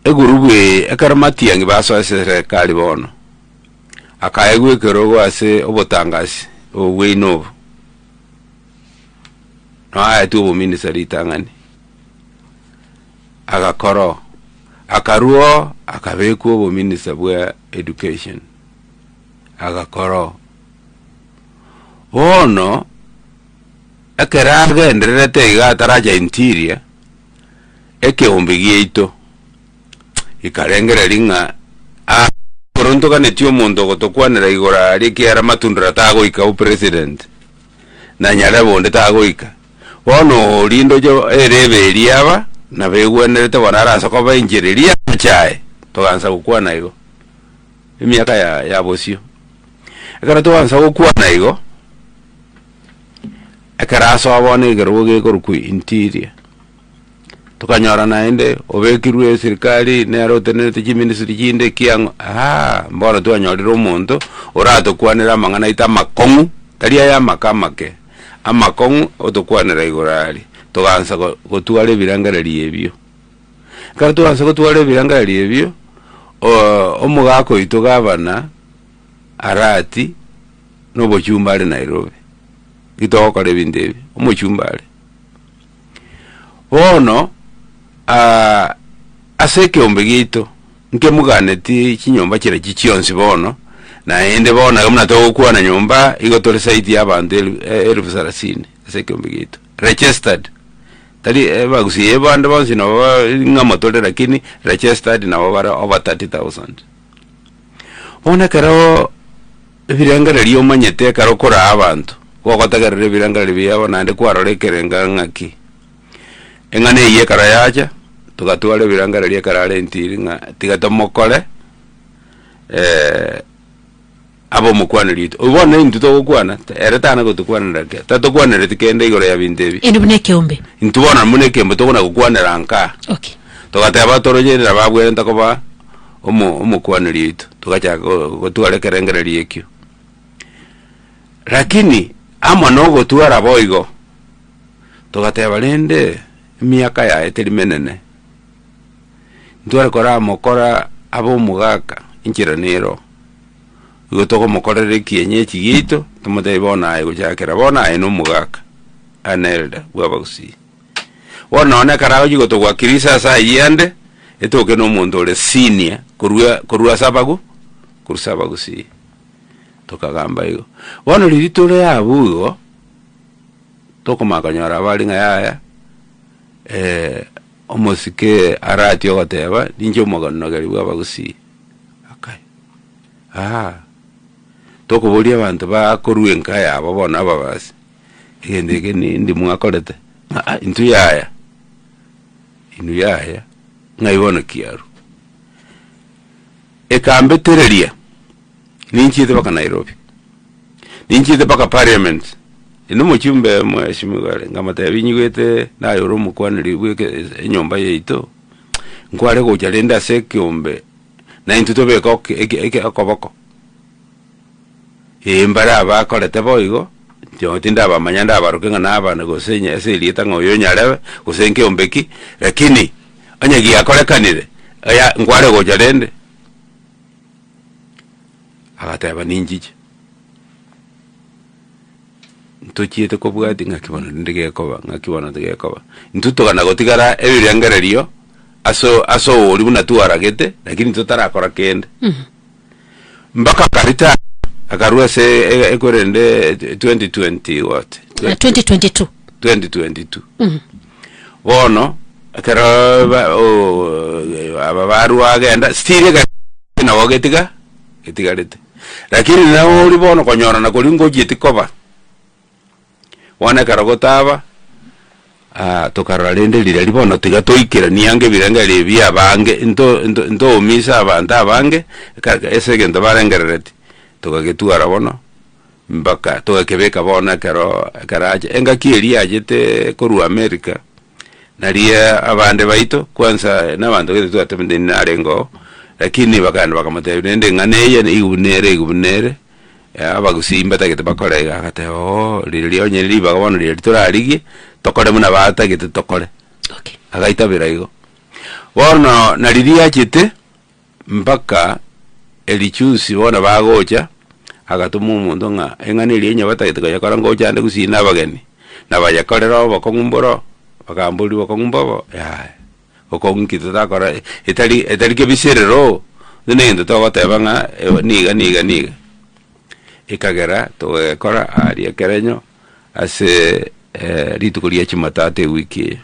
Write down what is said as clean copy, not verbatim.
egurubwe ekaramati yangi baso serikali bono akaegwe kerogo ase obotangasi obwe inovo no atu obo ministry tangani agakoro akaruo akabeku obo minister bwa education agakoro ono akaraga enderete igataraja interior ekeombigiito ikarengera ringa koronto kanetio mondo gotokwanera igora arikiara matundra tago ika president na nyara bonde tago ika wono lindo jo erebe eliaba na begwenerete wanara sako bainjereria chae toganza gukwana igo emiaka ya bosio akara toganza gukwana igo akara so abone geroge koruku interior tukanyora naende obekirwe serikali nero tenete chiministry chinde kiango mbona tuanyorira omonto orato kwanira mangana ita makongu taria ya makamake amakongu otokwanira igorari toganza gotware birangarari ebyo kandi toganza gotware birangarari ebyo omugako itogabana arati no bochumbare Nairobi gitokore bindebi omochumbare ono aseke ombegito nke muganeti chinyomba kire chichionsi bono na ende bona gamna to kuana nyomba igotore site y'abantu 1030 aseke ombegito registered tali bagusiye bande bonsi no ngamotore lakini registered na bara over 30,000 ona karo birangara liyo manyete karo kora abantu gogotagarire birangara biyabo nande kwarorekerenga ngaki engane ye karayaja tugatwale birangara liye karale intiri nga tigatomokole abo mukwana lito ubona intu to kwana eretana go tukwana ndake tatokwana retikende igoro ya bindebi ende buneke ombe intubona muneke mbo tokona kukwana ranka okay tugateba toroje rababwe ntakoba omukwana lito tugacha go twale kerengera liyekyo lakini ama nogo tuara boigo tugateba lende miaka ya eteri menene ntware kora mokora abo mugaka inchiraniro gotoko mokorere kienyechi gito tumote bona ayo jakera bona ayo no mugaka anelda bwabagusi wona ona karago jigoto kwa kirisa sa yende etoke no mundo le senior kurua sabagu kursabagusi tokagamba igo wona litole abugo toko makanyara bali ngaya omosike arati ogoteba ninjo mogono gari bwabagusi akai toko boli abantu bakoruenka yabo bona ababasi igende ndi mwakorete intu yaya inu yaya ngaibona kiaru ekambe tereria ninchite baka Nairobi ninchite baka parliament ino muchumbe mweshimugale ngamata yabinyigwete nayo rumukwaniri bweke enyomba yeito nkware ko jalenda sekyombe na intutobe ko akoboko mbara abakorete boigo yo tinda bamanyanda abarukenga nabana gosenya eselieta ngoyo nyarebe gosenke ombeki lakini anyagi akorekanire aya nkware ko jalende agateba ninjije ntochiete ko bwati ngakibona ngakibona tegekoba ntutogana gotigara ebirangarerio aso oli bunatuaragete lakini tutarakora kende mbaka karita akarua se ekorende 2020 what 2022 bono akara ababaru agenda stile na wogetiga etigarete lakini na oli bono konyora na kolingo jitikoba wana karagotaba tokaralende lira libono tiga toikira niange biranga lebia bange into misa abantu abange ese gendo barengerereti tokagetuara bono mbaka tokebeka bona karaje enga kieri ajete koru America naria abande baito kwanza nabantu getu atemende narengo lakini bakana bakamatende nganeye igubunere abagusimba tagete bakorega akate lilio nyeli bagabona lili turarigi tokore muna bata gete tokore okay agaita birayigo bono nariria chite mpaka elichusi bona bagocha agatuma umuntu nga eng'ani lienya batagete kayakora ngocha ande gusina abageni nabayakorera bakongumboro bakamburi bakongumbobo ya okongikita takora etari ke biserero nende togoteba nga niga ikagera togekora aria kerenyo ase rituko ria chimatate wiki